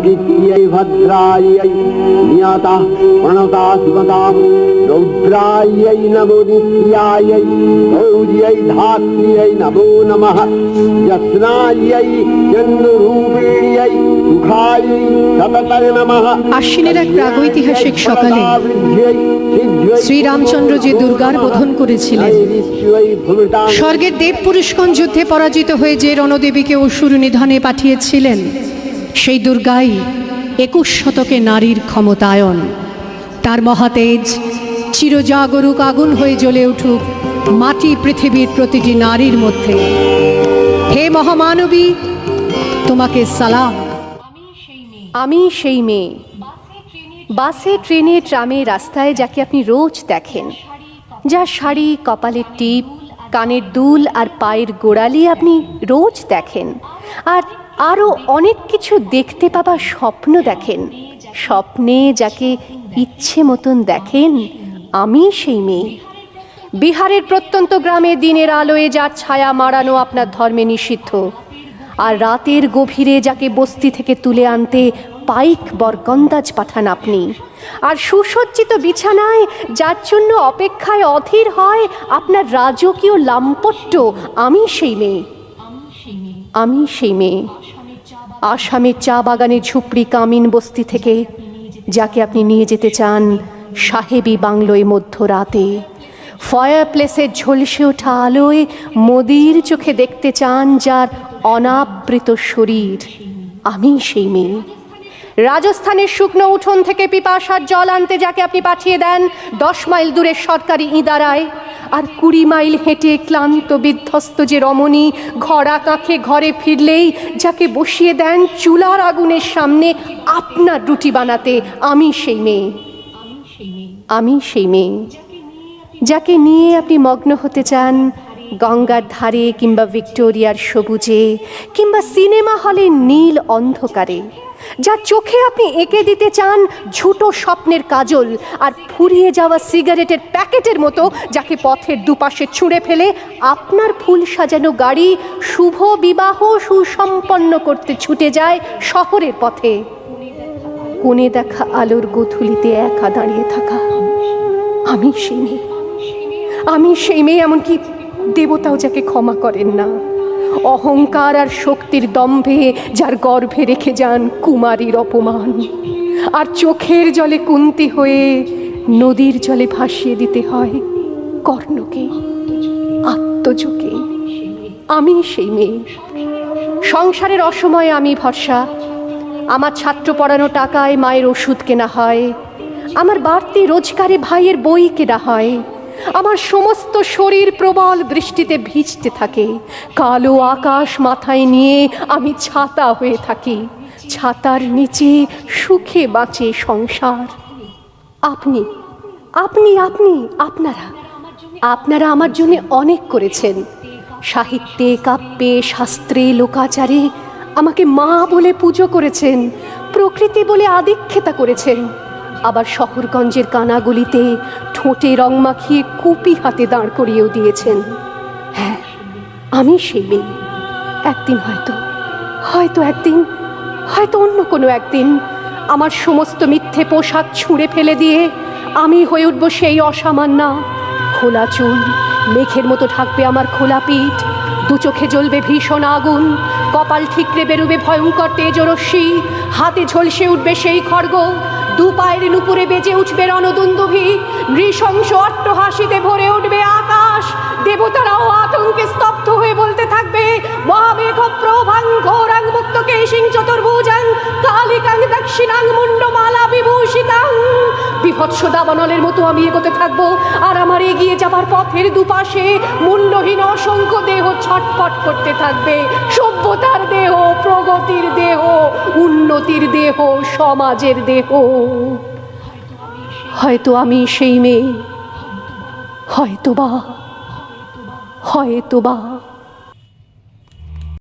नित्यै भद्रायै नियतः प्रणता सुमतां रौद्रायै नमो नित्यायै गौर्यै धात्र्यै नमो नमः यस्नायै चन्द्ररूपिण्यै सुखायै सततं नमः। আশ্বিনের এক প্রাগৈতিহাসিক সকালে শ্রীরামচন্দ্র যে দুর্গার বোধন করেছিলেন, স্বর্গের দেব পুরুষগণ যুদ্ধে পরাজিত হয়ে যে রণদেবীকে অসুর নিধনে পাঠিয়েছিলেন, সেই দুর্গাই 21 শতকে নারীর ক্ষমতায়ন। তার মহাতেজ চিরজাগরুক আগুন হয়ে জ্বলে উঠুক মাটি পৃথিবীর প্রতিটি নারীর মধ্যে। হে মহামানবী, তোমাকে সালাম। আমি সেই মেয়ে, বাসে ট্রেনে ট্রামে রাস্তায় যাকে আপনি রোজ দেখেন, যার শাড়ি, কপালের টিপ, কানের দুল আর পায়ের গোড়ালি আপনি রোজ দেখেন, আর আরও অনেক কিছু দেখতে পাবার স্বপ্ন দেখেন। স্বপ্নে যাকে ইচ্ছে মতন দেখেন, আমি সেই মেয়ে। বিহারের প্রত্যন্ত গ্রামে দিনের আলোয় যার ছায়া মাড়ানো আপনার ধর্মে নিষিদ্ধ, আর রাতের গভীরে যাকে বস্তি থেকে তুলে আনতে পাইক বরকন্দাজ পাঠান আপনি, আর সুসজ্জিত বিছানায় যার জন্য অপেক্ষায় অধীর হয় আপনার রাজকীয় লাম্পট্য, আমি সেই মেয়ে। আমি সেই মেয়ে। আসামের চা বাগানের ঝুপড়ি কামিন বস্তি থেকে যাকে আপনি নিয়ে যেতে চান সাহেবী বাংলোয় মধ্যরাতে, ফায়ার প্লেসের ঝলসে ওঠা আলোয় মোদির চোখে দেখতে চান যার অনাবৃত শরীর, আমি সেই মেয়ে। রাজস্থানের শুকনো উঠোন থেকে পিপাসার জল আনতে যাকে আপনি পাঠিয়ে দেন 10 মাইল দূরের সরকারি ইদারায়, আর 20 মাইল হেঁটে ক্লান্ত বিধ্বস্ত যে রমণী ঘোড়া কাঁখে ঘরে ফিরলেই যাকে বসিয়ে দেন চুলার আগুনের সামনে আপনার রুটি বানাতে, আমি সেই মেয়ে। আমি সেই মেয়ে যাকে নিয়ে আপনি মগ্ন হতে চান গঙ্গার ধারে কিংবা ভিক্টোরিয়ার সবুজে কিংবা সিনেমা হলের নীল অন্ধকারে, যার চোখে আপনি এঁকে দিতে চান ঝুটো স্বপ্নের কাজল, আর ফুরিয়ে যাওয়া সিগারেটের প্যাকেটের মতো যাকে পথের দুপাশে ছুঁড়ে ফেলে আপনার ফুল সাজানো গাড়ি শুভ বিবাহ সুসম্পন্ন করতে ছুটে যায় শহরের পথে। কোণে দেখা আলোর গোধূলিতে একা দাঁড়িয়ে থাকা, আমি সেই মেয়ে। আমি সেই মেয়ে, এমনকি দেবতাও যাকে ক্ষমা করেন না। অহংকার আর শক্তির দম্ভে যার গর্ভে রেখে যান কুমারীর অপমান, আর চোখের জলে কুন্তি হয়ে নদীর জলে ভাসিয়ে দিতে হয় কর্ণকে, আত্মজকে। আমি সেই মেয়ে। সংসারের অসময়ে আমি ভরসা। আমার ছাত্র পড়ানো টাকায় মায়ের ওষুধ কেনা হয়, আমার বাড়তি রোজগারে ভাইয়ের বই কেনা হয়, আমার সমস্ত শরীর প্রবল বৃষ্টিতে ভিজতে থাকে, কালো আকাশ মাথায় নিয়ে আমি ছাতা হয়ে থাকি, ছাতার নিচে সুখে বাঁচে সংসার। আপনি আপনি আপনি আপনারা আপনারা আমার জন্য অনেক করেছেন। সাহিত্যে, কাব্যে, শাস্ত্রে, লোকাচারে আমাকে মা বলে পুজো করেছেন, প্রকৃতি বলে আদিক্ষেতা করেছেন। আবার শহরগঞ্জের কানাগলিতে ঠোঁটে রং মাখিয়ে কুপি হাতে দাঁড় করিয়েও দিয়েছেন। হ্যাঁ, আমি সেই মেয়ে। একদিন হয়তো অন্য কোনো একদিন আমার সমস্ত মিথ্যে পোশাক ছুঁড়ে ফেলে দিয়ে আমি হয়ে উঠব সেই অসামান্যা। খোলা চুল, মেঘের মতো ঢাকবে আমার খোলা পিঠ, দু চোখে জ্বলবে ভীষণ আগুন, কপাল ঠিকরে বেরোবে ভয়ঙ্কর তেজরশ্মি, হাতে ঝলসে উঠবে সেই খড়গ, দু পায়ের নুপুরে বেজে উঠবে রণদুন্দুভি, নৃশংস অট্টহাসিতে ভরে উঠবে আকাশ। দেবতারাও আতঙ্কে স্তব্ধ হয়ে বলতে থাকবে, মহামেঘ প্রভাং ঘোরাং মুক্ত কেশিং চতুর্ভুজাং কালিকাং দক্ষিণাং মুন্ডমালা বিভূষিতাং। বিভৎস দাবানলের মতো আমি এগোতে থাকবো, আর আমার এগিয়ে যাবার পথের দুপাশে মুন্ডহীন অসংখ্য দেহ ছটফট করতে থাকবে। সভ্যতার দেহ, প্রগতির দেহ, উন্নতির দেহ, সমাজের দেহ। হয়তো আমি সেই মেয়ে, হয়তোবা।